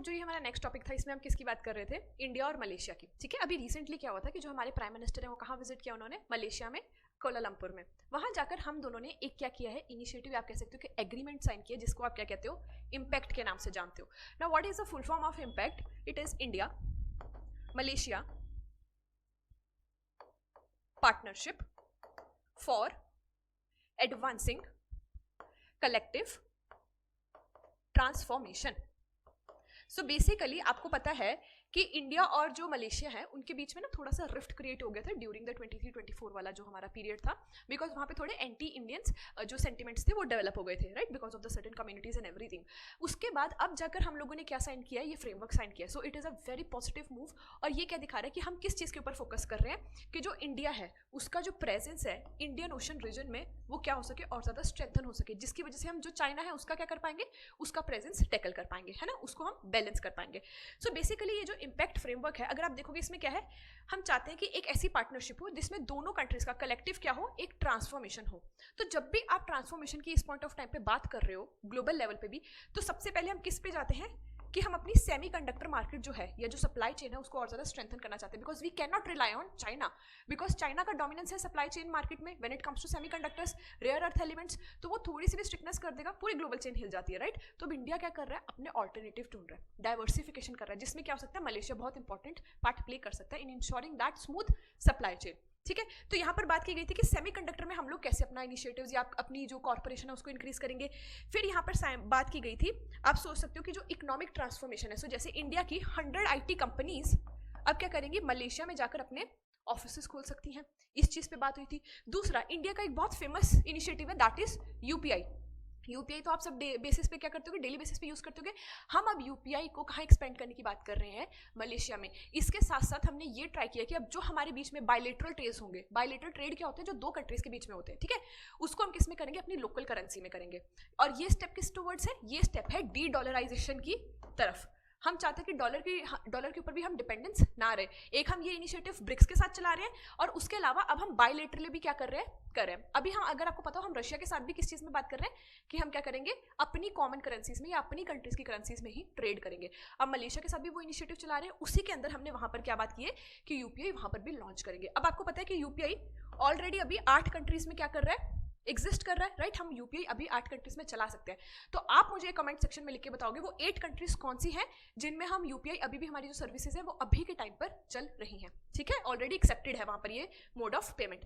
जो ये हमारा नेक्स्ट टॉपिक था, इसमें हम किसकी बात कर रहे थे? इंडिया और मलेशिया की। ठीक है, अभी रिसेंटली क्या हुआ था कि जो हमारे प्राइम मिनिस्टर हैं वो कहाँ विजिट किया उन्होंने? मलेशिया में, कोलालमपुर में। वहां जाकर हम दोनों ने एक क्या किया है, इनिशिएटिव आप कह सकते हो कि एग्रीमेंट साइन किया, जिसको आप क्या कहते हो? इम्पैक्ट के नाम से जानते हो। Now what is the full form of impact? It is India Malaysia partnership for advancing collective transformation. So basically आपको पता है कि इंडिया और जो मलेशिया है उनके बीच में ना थोड़ा सा रिफ्ट क्रिएट हो गया था ड्यूरिंग द 23-24 वाला जो हमारा पीरियड था, बिकॉज वहाँ पे थोड़े एंटी इंडियंस जो सेंटिमेंट्स थे वो डेवलप हो गए थे, right, because of the certain communities and everything. उसके बाद अब जाकर हम लोगों ने क्या साइन किया? ये फ्रेमवर्क साइन किया। So it is a very positive move, और ये क्या दिखा रहा है कि हम किस चीज़ के ऊपर फोकस कर रहे हैं कि जो इंडिया है उसका जो प्रेजेंस है इंडियन ओशन रीजन में वो क्या हो सके और ज़्यादा स्ट्रेंथन हो सके, जिसकी वजह से हम जो चाइना है उसका क्या कर पाएंगे? उसका प्रेजेंस टैकल कर पाएंगे, है ना, उसको हम बैलेंस कर पाएंगे। सो बेसिकली ये जो इम्पैक्ट फ्रेमवर्क है, अगर आप देखोगे इसमें क्या है, हम चाहते हैं कि एक ऐसी पार्टनरशिप हो जिसमें दोनों कंट्रीज का कलेक्टिव क्या हो? एक ट्रांसफॉर्मेशन हो। तो जब भी आप ट्रांसफॉर्मेशन की इस पॉइंट ऑफ टाइम पे बात कर रहे हो ग्लोबल लेवल पे भी, तो सबसे पहले हम किस पे जाते हैं कि हम अपनी सेमीकंडक्टर मार्केट जो है या जो सप्लाई चेन है उसको और ज्यादा स्ट्रेंथन करना चाहते हैं, because we can not rely on China, because China का डोमिनेंस है सप्लाई चेन मार्केट में when it comes to semiconductors, rare earth elements. तो वो थोड़ी सी भी स्ट्रिक्टनेस कर देगा, पूरी ग्लोबल चेन हिल जाती है, राइट। तो अब इंडिया क्या कर रहा है? अपने ऑल्टरनेटिव ढूंढ रहा है, डाइवर्सिफिकेशन कर रहा है, जिसमें क्या हो सकता है? मलेशिया बहुत इंपॉर्टेंट पार्ट प्ले कर सकता है in ensuring that smooth supply chain. ठीक है, तो यहाँ पर बात की गई थी कि सेमीकंडक्टर में हम लोग कैसे अपना इनिशिएटिव्स या अपनी जो कॉर्पोरेशन है उसको इंक्रीज करेंगे। फिर यहाँ पर बात की गई थी, आप सोच सकते हो कि जो इकोनॉमिक ट्रांसफॉर्मेशन है, सो जैसे इंडिया की 100 आईटी कंपनीज अब क्या करेंगी? मलेशिया में जाकर अपने ऑफिसेस खोल सकती हैं, इस चीज पे बात हुई थी। दूसरा, इंडिया का एक बहुत फेमस इनिशिएटिव है, दैट इज यूपीआई। यूपीआई तो आप सब बेसिस पे क्या करते हो? डेली बेसिस पे यूज करते हो। हम अब यूपीआई को कहाँ एक्सपेंड करने की बात कर रहे हैं? मलेशिया में। इसके साथ साथ हमने ये ट्राई किया कि अब जो हमारे बीच में बायलेटरल ट्रेड होंगे, बायलेटरल ट्रेड क्या होते हैं? जो दो कंट्रीज के बीच में होते हैं, ठीक है, उसको हम किस में करेंगे? अपनी लोकल करेंसी में करेंगे। और ये स्टेप किस टुवर्ड्स है? ये स्टेप है डी डॉलराइजेशन की तरफ। हम चाहते हैं कि डॉलर के ऊपर भी हम डिपेंडेंस ना रहे। एक हम ये इनिशिएटिव ब्रिक्स के साथ चला रहे हैं, और उसके अलावा अब हम बायलेटरली भी क्या कर रहे हैं? अभी हम, अगर आपको पता हो, हम रशिया के साथ भी किस चीज में बात कर रहे हैं कि हम क्या करेंगे? अपनी कॉमन करेंसीज में या अपनी कंट्रीज की करेंसीज में ही ट्रेड करेंगे। अब मलेशिया के साथ भी वो इनिशिएटिव चला रहे हैं, उसी के अंदर हमने वहां पर क्या बात की है कि यूपीआई वहां पर भी लॉन्च करेंगे। अब आपको पता है कि यूपीआई ऑलरेडी अभी 8 कंट्रीज में क्या कर रहा है? एग्जिस्ट कर रहा है, राइट। हम यूपीआई अभी 8 कंट्रीज में चला सकते हैं। तो आप मुझे कमेंट सेक्शन में लिख के बताओगे वो 8 कंट्रीज कौन सी हैं जिनमें हम यूपीआई अभी भी, हमारी जो सर्विसेज है वो अभी के टाइम पर चल रही हैं। ठीक है, ऑलरेडी एक्सेप्टेड है वहां पर ये मोड ऑफ पेमेंट।